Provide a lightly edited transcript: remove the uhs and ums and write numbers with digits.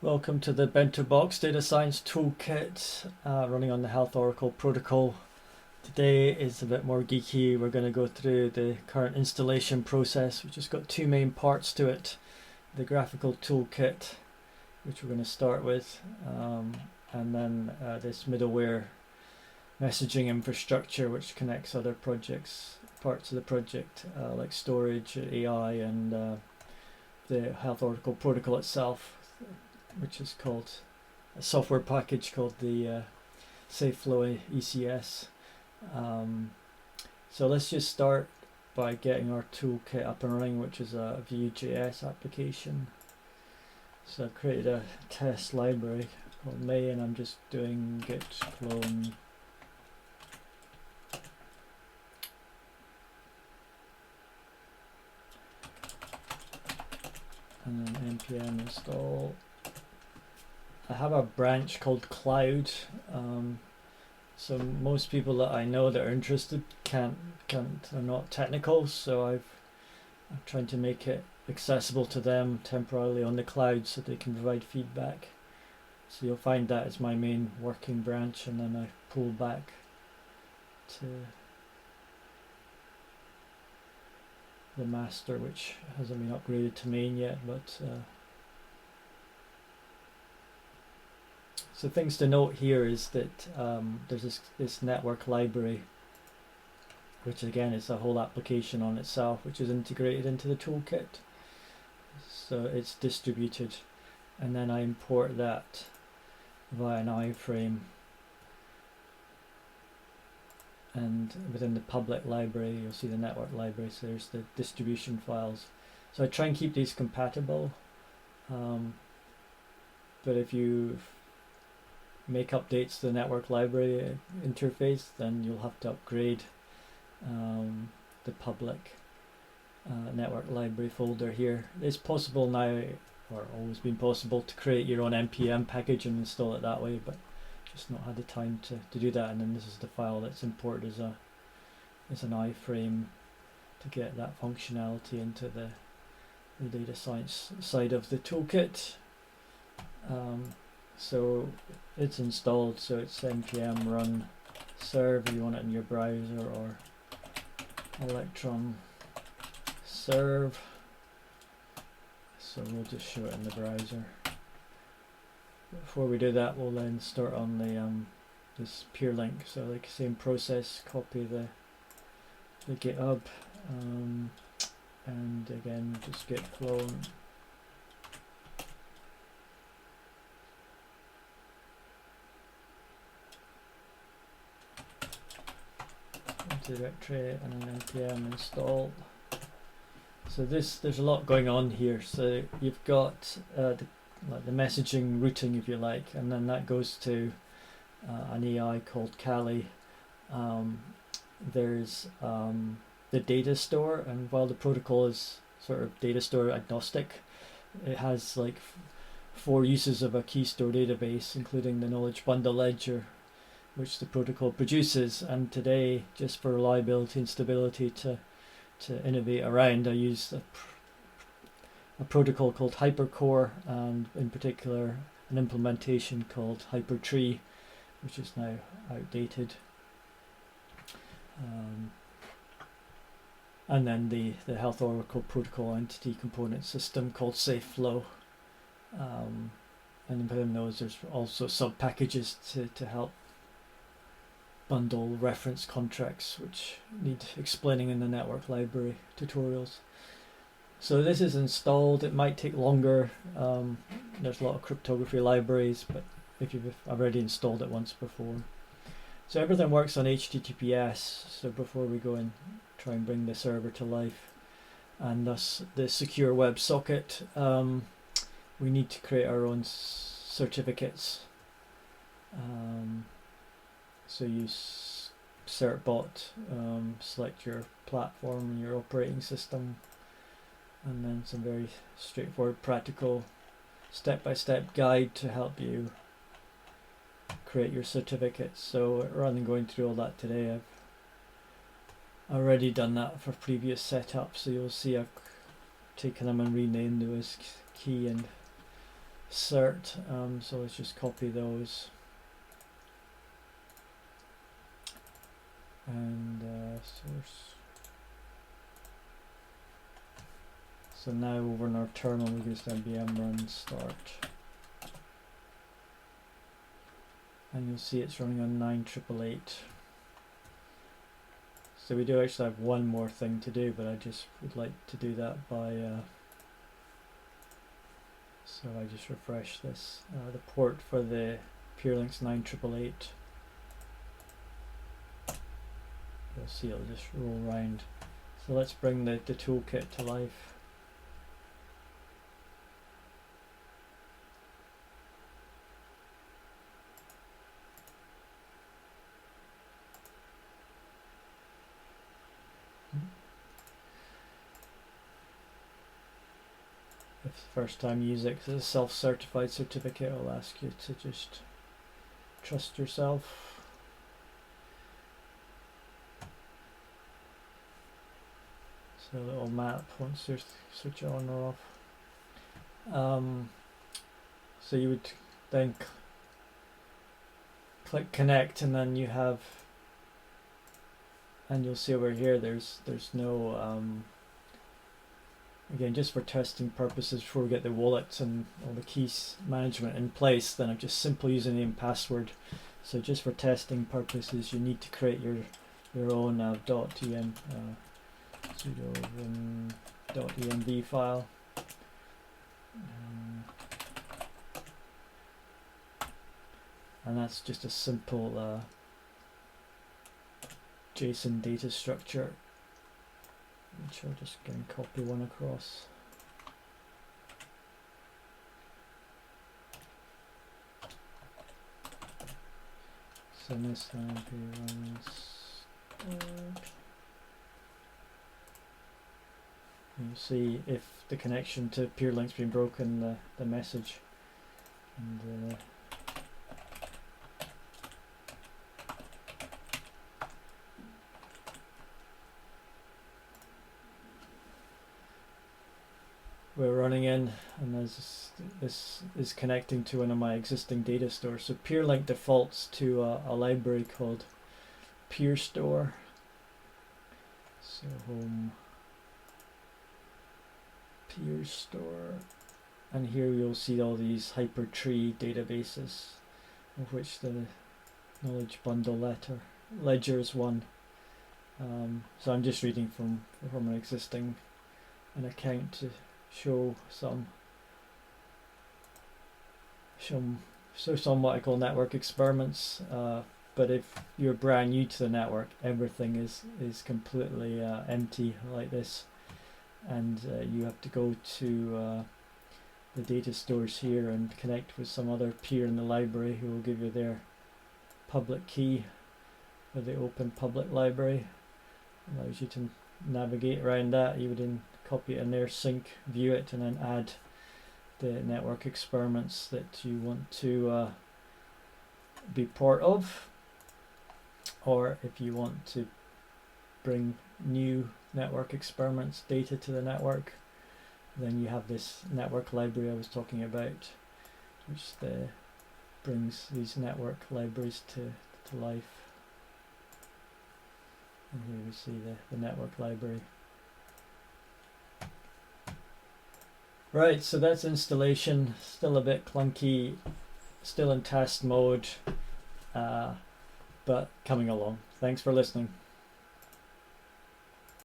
Welcome to the Bentobox Data Science Toolkit running on the Health Oracle protocol. Today is a bit more geeky. We're going to go through the current installation process, which has got two main parts to it. The graphical toolkit, which we're going to start with, and then this middleware messaging infrastructure, which connects other projects, parts of the project, like storage, AI, and the Health Oracle protocol itself, which is called a software package called the SafeFlow ECS. So let's just start by getting our toolkit up and running, which is a Vue.js application. So I've created a test library called May, and I'm just doing git clone and then npm install. I have a branch called Cloud, so most people that I know that are interested are not technical, so I'm trying to make it accessible to them temporarily on the cloud so they can provide feedback. So you'll find that as my main working branch, and then I pull back to the master, which hasn't been upgraded to main yet, but so things to note here is that there's this network library, which again is a whole application on itself, which is integrated into the toolkit. So it's distributed, and then I import that via an iframe, and within the public library you'll see the network library, so there's the distribution files. So I try and keep these compatible, but if you make updates to the network library interface, then you'll have to upgrade the public network library folder here. It's possible now, or always been possible, to create your own npm package and install it that way, but just not had the time to do that. And then this is the file that's imported as an iframe to get that functionality into the data science side of the toolkit. So it's installed, so it's npm run serve. You want it in your browser, or electron serve. So we'll just show it in the browser. Before we do that, we'll then start on the this Peerlink. So like same process, copy the GitHub, and again just git clone. Directory and an npm install. So there's a lot going on here. So you've got the messaging routing, if you like, and then that goes to an AI called Kali. There's the data store, and while the protocol is sort of data store agnostic, it has like 4 uses of a key store database, including the knowledge bundle ledger, which the protocol produces. And today, just for reliability and stability to innovate around, I use a protocol called Hypercore, and in particular an implementation called Hypertree, which is now outdated. And then the Health Oracle protocol entity component system called SafeFlow. And within those there's also sub packages to help bundle reference contracts, which need explaining in the network library tutorials. So this is installed. It might take longer. There's a lot of cryptography libraries, but if you've already installed it once before. So everything works on HTTPS. So before we go and try and bring the server to life, and thus the secure web socket, we need to create our own certificates. So use certbot, select your platform and your operating system, and then some very straightforward, practical, step-by-step guide to help you create your certificates. So rather than going through all that today, I've already done that for previous setups. So you'll see I've taken them and renamed them as key and cert, so let's just copy those and source. So now over in our terminal we just npm run start, and you'll see it's running on 9888. So we do actually have one more thing to do, but I just would like to do that by so I just refresh this. The port for the Peerlink's 9888. You'll see it'll just roll around. So let's bring the toolkit to life. If it's the first time you use it, because it's a self-certified certificate, I'll ask you to just trust yourself. So a little map once you switch it on or off. So you would then click connect, and then you have, and you'll see over here there's no again, just for testing purposes, before we get the wallet and all the keys management in place, then I'm just simply username and password. So just for testing purposes, you need to create your own .env .env file. And that's just a simple JSON data structure, which I'll just again copy one across. So this now runs. You see if the connection to Peerlink's been broken, the message, and we're running in, and this is connecting to one of my existing data stores. So Peerlink defaults to a library called PeerStore. So home PeerStore, and here you'll see all these hypertree databases, of which the knowledge bundle ledger is one. So I'm just reading from an existing account to show some what I call network experiments, but if you're brand new to the network, everything is completely empty like this, and you have to go to the data stores here and connect with some other peer in the library who will give you their public key for the open public library. Allows you to navigate around that. You would then copy it in there, sync, view it, and then add the network experiments that you want to be part of, or if you want to bring new network experiments data to the network, then you have this network library I was talking about, which brings these network libraries to life. And here we see the network library. Right, so that's installation. Still a bit clunky, still in test mode, but coming along. Thanks for listening.